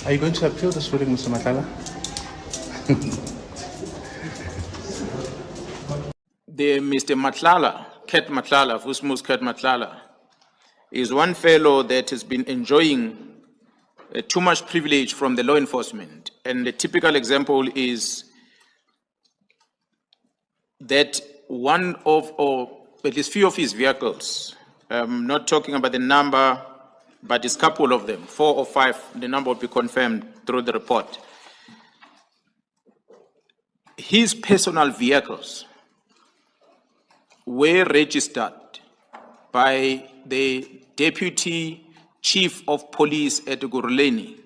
Are you going to appeal this ruling, Mr. Matlala? The Mr. Matlala, Ket Matlala, Vusmus Ket Matlala, is one fellow that has been enjoying too much privilege from the law enforcement. And the typical example is that one of, or at least few of his vehicles, not talking about the number, but it's a couple of them, 4 or 5, the number will be confirmed through the report. His personal vehicles were registered by the Deputy Chief of Police at Ekurhuleni,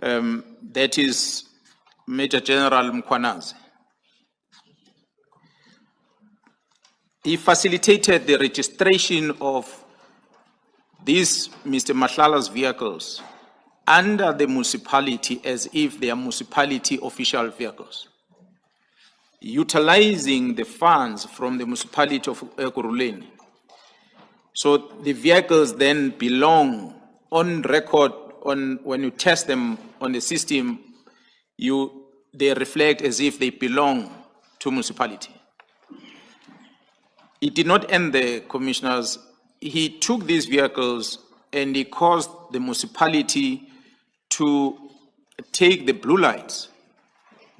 that is Major General Mkhwanazi. He facilitated the registration of these Mr. Matlala's vehicles under the municipality as if they are municipality official vehicles, utilizing the funds from the municipality of Ekurhuleni. So the vehicles then belong on record, when you test them on the system, they reflect as if they belong to municipality. It did not end there, commissioners. He took these vehicles and he caused the municipality to take the blue lights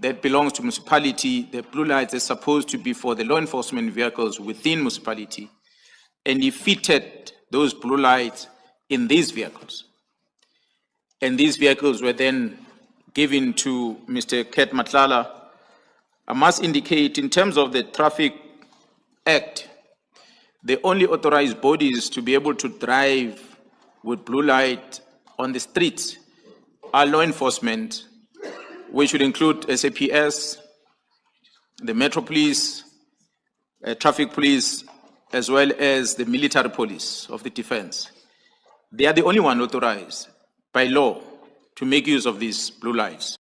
that belongs to municipality. The blue lights are supposed to be for the law enforcement vehicles within municipality, and he fitted those blue lights in these vehicles. And these vehicles were then given to Mr. Ket Matlala. I must indicate, in terms of the Traffic Act, the only authorized bodies to be able to drive with blue light on the streets are law enforcement, which would include SAPS, the Metro Police, Traffic Police, as well as the military police of the defense. They are the only one authorized by law to make use of these blue lights.